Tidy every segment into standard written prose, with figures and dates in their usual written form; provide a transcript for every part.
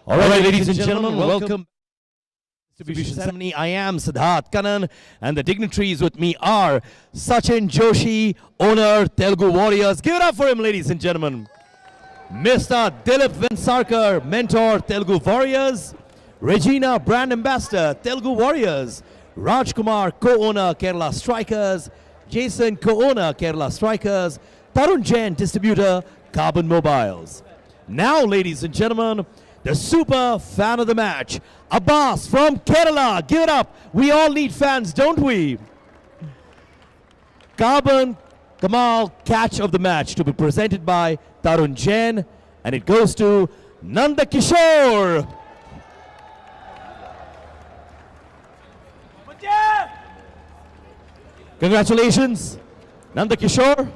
All right, ladies and gentlemen, welcome. Distribution ceremony. I am Siddharth Kannan, and the dignitaries with me are Sachin Joshi, owner Telugu Warriors. Give it up for him, ladies and gentlemen. Mr. Dilip Vensarkar, mentor Telugu Warriors. Regina, brand ambassador Telugu Warriors. Rajkumar, co-owner Kerala Strikers. Jason, co-owner Kerala Strikers. Tarun Jain, distributor Carbon Mobiles. Now, ladies and gentlemen, the super fan of the match, Abbas from Kerala. Give it up. We all need fans, don't we? Carbon Kamal catch of the match to be presented by Tarun Jain, and it goes to Nanda Kishore. Congratulations, Nanda Kishore.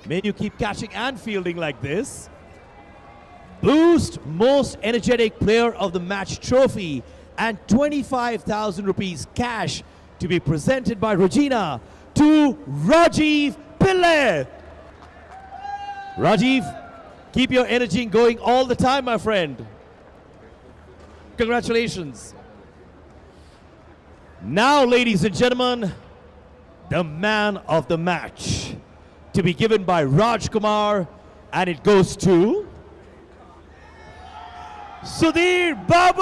May you keep catching and fielding like this. Boost Most Energetic Player of the Match trophy and 25,000 rupees cash to be presented by Regina to Rajiv Pillai. Rajiv, keep your energy going all the time, my friend. Congratulations. Now, ladies and gentlemen, the man of the match to be given by Rajkumar, and it goes to Sudhir Babu!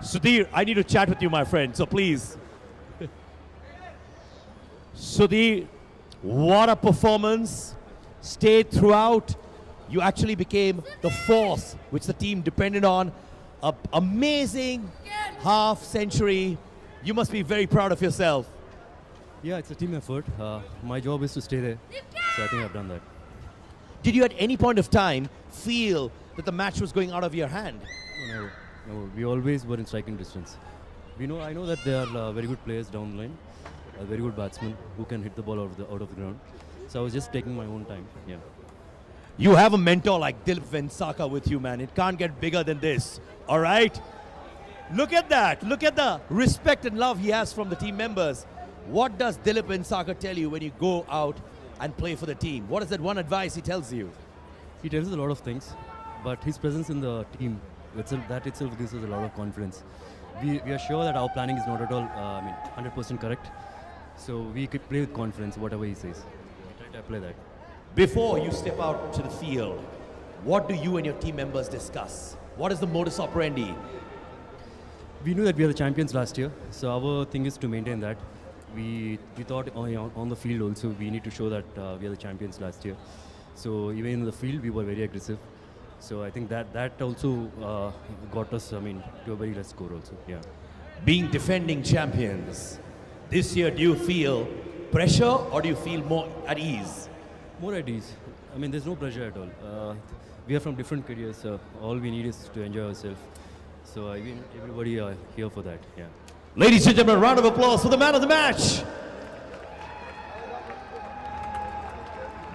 Sudhir, I need to chat with you, my friend, so please. Sudhir, what a performance. Stayed throughout. You actually became the force which the team depended on. An amazing half century. You must be very proud of yourself. Yeah, it's a team effort. My job is to stay there, so I think I've done that. Did you at any point of time feel that the match was going out of your hand? No, we always were in striking distance. I know that there are very good players down the line, very good batsmen who can hit the ball out of the ground. So I was just taking my own time. Yeah. You have a mentor like Dilip Vensarkar with you, man. It can't get bigger than this. All right? Look at that. Look at the respect and love he has from the team members. What does Dilip Vensarkar tell you when you go out and play for the team? What is that one advice he tells you? He tells us a lot of things, but his presence in the team, that itself gives us a lot of confidence. We are sure that our planning is not at all 100% correct. So we could play with confidence, whatever he says. We try to apply that. Before you step out to the field, what do you and your team members discuss? What is the modus operandi? We knew that we are the champions last year, so our thing is to maintain that. We thought on the field also we need to show that we are the champions last year. So even in the field we were very aggressive. So I think that also got us to a very less score also. Yeah. Being defending champions, this year do you feel pressure or do you feel more at ease? More at ease. There's no pressure at all. We are from different careers, so all we need is to enjoy ourselves. So everybody are here for that. Yeah. Ladies and gentlemen, a round of applause for the man of the match.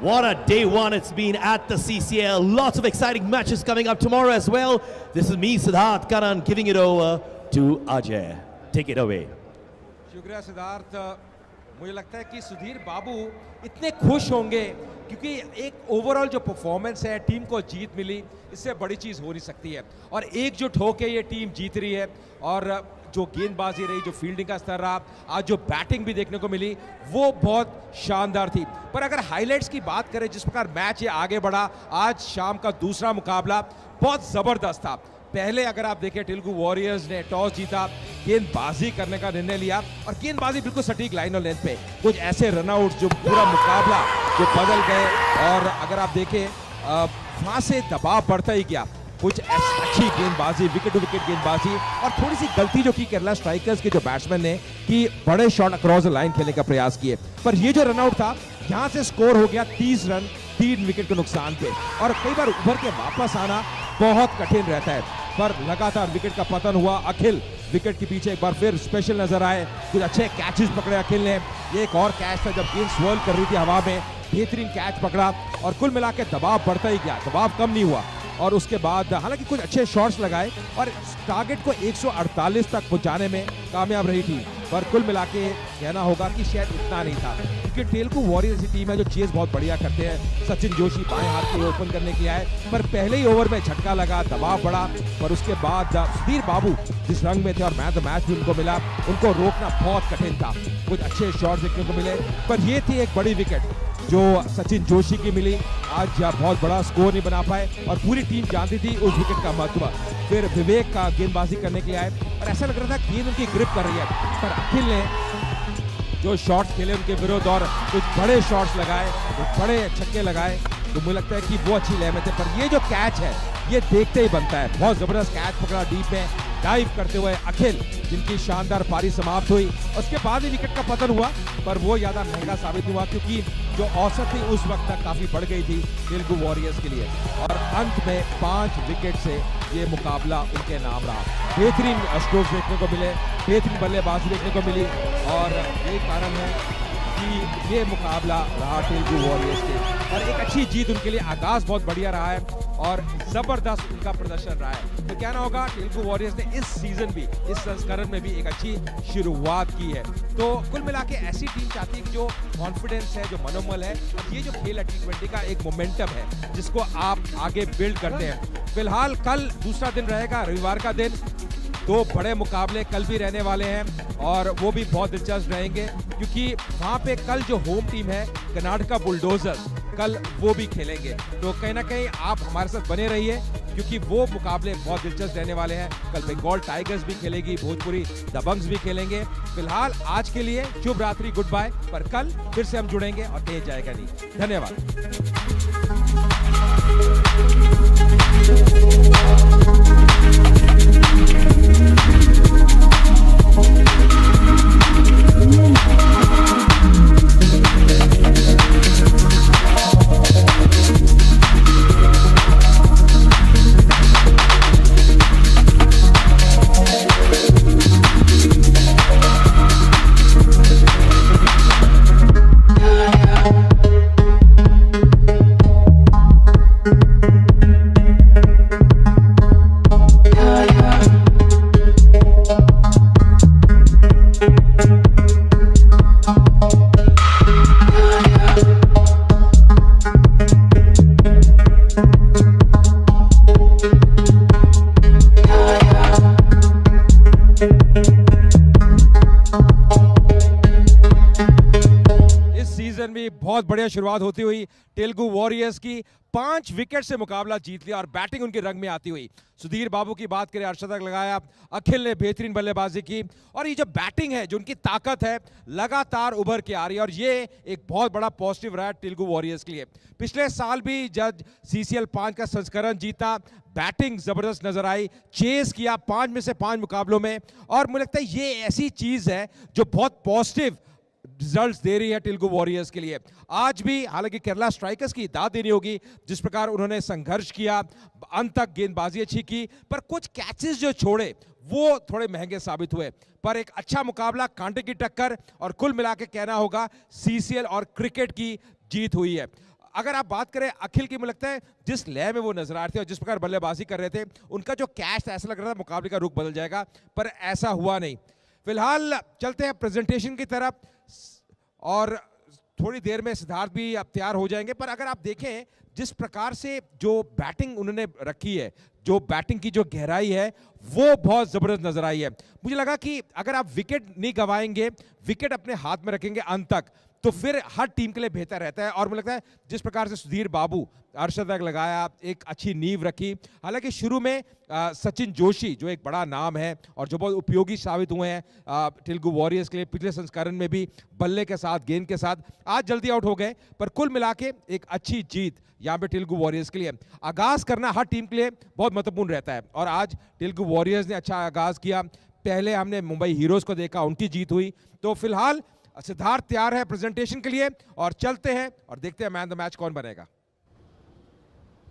What a day one it's been at the CCL. Lots of exciting matches coming up tomorrow as well. This is me, Siddharth Kannan, giving it over to Ajay. Take it away. शुक्रिया सिद्धार्थ. मुझे लगता है कि सुधीर बाबू इतने खुश होंगे क्योंकि एक ओवरऑल जो परफॉर्मेंस है, टीम को जीत मिली, इससे बड़ी चीज़ हो नहीं सकती है और एकजुट होकर ये टीम जीत रही है. और जो गेंदबाजी रही, जो फील्डिंग का स्तर रहा, आज जो बैटिंग भी देखने को मिली वो बहुत शानदार थी. पर अगर हाइलाइट्स की बात करें, जिस प्रकार मैच ये आगे बढ़ा, आज शाम का दूसरा मुकाबला बहुत ज़बरदस्त था. पहले अगर आप देखें, तेलुगु वॉरियर्स ने टॉस जीता, गेंदबाजी करने का निर्णय लिया और गेंदबाजी बिल्कुल सटीक लाइन और लेंथ पे. कुछ ऐसे रनआउट जो पूरा मुकाबला जो बदल गए. और अगर आप देखें वहाँ से दबाव बढ़ता ही गया. कुछ अच्छी गेंदबाजी, विकेट टू विकेट गेंदबाजी और थोड़ी सी गलती जो की केरला स्ट्राइकर्स के जो बैट्समैन ने कि बड़े शॉट अक्रॉस द लाइन खेलने का प्रयास किए. पर ये जो रनआउट था, यहाँ से स्कोर हो गया 30 रन 3 विकेट के नुकसान पे. और कई बार उभर के वापस आना बहुत कठिन रहता है, पर लगातार विकेट का पतन हुआ. अखिल विकेट के पीछे एक बार फिर स्पेशल नजर आए. कुछ अच्छे कैचेस पकड़े अखिल ने. ये एक और कैच था जब गेंद स्वर्ल कर रही थी हवा में, बेहतरीन कैच पकड़ा और कुल मिला के दबाव बढ़ता ही गया, दबाव कम नहीं हुआ. और उसके बाद हालांकि कुछ अच्छे शॉट्स लगाए और टारगेट को 148 तक पहुंचाने में कामयाब रही थी. पर कुल मिला के कहना होगा कि शायद इतना नहीं था, क्योंकि तेलुगु वॉरियर्स की टीम है जो चेस बहुत बढ़िया करते हैं। सचिन जोशी बाएं हाथ के ओपन करने के लिए आए, पर पहले ही ओवर में झटका लगा, दबाव बढ़ा, पर उसके बाद सुधीर बाबू जिस रंग में थे और मैन द मैच भी उनको मिला, उनको रोकना बहुत कठिन था। कुछ अच्छे शॉट देखने को मिले, पर ये थी एक बड़ी विकेट जो सचिन जोशी की मिली। आज बहुत बड़ा स्कोर नहीं बना पाए और पूरी टीम जानती थी उस विकेट का महत्व। फिर विवेक का गेंदबाजी करने के लिए आए और ऐसा लग रहा था गेंद उनकी ग्रिप कर रही है, पर अखिल ने जो शॉट्स खेले उनके विरुद्ध और कुछ बड़े शॉट्स लगाए, कुछ बड़े छक्के लगाए, तो मुझे लगता है कि वो अच्छी लय में थे। पर ये जो कैच है ये देखते ही बनता है, बहुत जबरदस्त कैच पकड़ा डीप में डाइव करते हुए अखिल, जिनकी शानदार पारी समाप्त हुई। उसके बाद ही विकेट का पतन हुआ, पर वो ज्यादा महंगा साबित हुआ क्योंकि जो औसत थी उस वक्त तक काफी बढ़ गई थी तेलुगु वॉरियर्स के लिए, और अंत में 5 विकेट से ये मुकाबला उनके नाम रहा। बेहतरीन स्ट्रोक्स देखने को मिले, बेहतरीन बल्लेबाजी देखने को मिली, और यही कारण है कि ये मुकाबला रहा तेलुगु वॉरियर्स के, और एक अच्छी जीत उनके लिए। आगाज बहुत बढ़िया रहा है और जबरदस्त उनका प्रदर्शन रहा है। तो कहना होगा तेलुगु वॉरियर्स ने इस सीजन भी, इस संस्करण में भी एक अच्छी शुरुआत की है। तो कुल मिला के ऐसी टीम चाहती है कि जो कॉन्फिडेंस है, जो मनोबल है, ये जो खेल है T20 का एक मोमेंटम है जिसको आप आगे बिल्ड करते हैं। फिलहाल कल दूसरा दिन रहेगा, रविवार का दिन। 2 बड़े मुकाबले कल भी रहने वाले हैं और वो भी बहुत दिलचस्प रहेंगे, क्योंकि वहाँ पे कल जो होम टीम है कर्नाटका बुलडोजर्स, कल वो भी खेलेंगे। तो कहीं ना कहीं आप हमारे साथ बने रहिए, क्योंकि वो मुकाबले बहुत दिलचस्प रहने वाले हैं। कल बंगाल टाइगर्स भी खेलेगी, भोजपुरी दबंग्स भी खेलेंगे। फिलहाल आज के लिए शुभ रात्रि, गुड बाय, पर कल फिर से हम जुड़ेंगे और कहीं जाएगा नहीं। धन्यवाद। बहुत बढ़िया शुरुआत होती हुई तेलुगु वॉरियर्स की, 5 विकेट से मुकाबला जीत लिया और बैटिंग उनके रंग में आती हुई। सुधीर बाबू की बात करें, अर्धशतक लगाया, अखिल ने बेहतरीन बल्लेबाजी की, और ये जो बैटिंग है, जो उनकी ताकत है, लगातार उभर के आ रही है, और ये एक बहुत बड़ा पॉजिटिव रहा है तेलुगु वॉरियर्स के लिए। पिछले साल भी जब CCL 5 का संस्करण जीता, बैटिंग जबरदस्त नजर आई, चेस किया 5 में से 5 मुकाबलों में, और मुझे लगता है ये ऐसी चीज है जो बहुत पॉजिटिव रिजल्ट्स दे रही है तेलुगु वॉरियर्स के लिए। आज भी हालांकि केरला स्ट्राइकर्स की दाद देनी होगी, जिस प्रकार उन्होंने संघर्ष किया, अंत तक गेंदबाजी अच्छी की, पर कुछ कैचेस जो छोड़े वो थोड़े महंगे साबित हुए। पर एक अच्छा मुकाबला, कांटे की टक्कर, और कुल मिला के कहना होगा CCL और क्रिकेट की जीत हुई है। अगर आप बात करें अखिल की, मुझे लगता है जिस लय में वो नजर आ रहे थे और जिस प्रकार बल्लेबाजी कर रहे थे, उनका जो कैच था, ऐसा लग रहा था मुकाबले का रुख बदल जाएगा, पर ऐसा हुआ नहीं। फिलहाल चलते हैं प्रेजेंटेशन की तरफ, और थोड़ी देर में सिद्धार्थ भी अब तैयार हो जाएंगे। पर अगर आप देखें जिस प्रकार से जो बैटिंग उन्होंने रखी है, जो बैटिंग की जो गहराई है, वो बहुत जबरदस्त नजर आई है। मुझे लगा कि अगर आप विकेट नहीं गंवाएंगे, विकेट अपने हाथ में रखेंगे अंत तक, तो फिर हर टीम के लिए बेहतर रहता है। और मुझे लगता है जिस प्रकार से सुधीर बाबू अर्धशतक लगाया, एक अच्छी नींव रखी। हालांकि शुरू में सचिन जोशी जो एक बड़ा नाम है और जो बहुत उपयोगी साबित हुए हैं तेलुगु वॉरियर्स के लिए, पिछले संस्करण में भी बल्ले के साथ, गेंद के साथ, आज जल्दी आउट हो गए, पर कुल मिला के एक अच्छी जीत यहाँ पे तेलुगु वॉरियर्स के लिए। आगाज करना हर टीम के लिए बहुत महत्वपूर्ण रहता है, और आज तेलुगु वॉरियर्स ने अच्छा आगाज किया। पहले हमने मुंबई हीरोज को देखा, उनकी जीत हुई। तो फिलहाल सिद्धार्थ तैयार है प्रेजेंटेशन के लिए, और चलते हैं और देखते हैं मैन द मैच कौन बनेगा।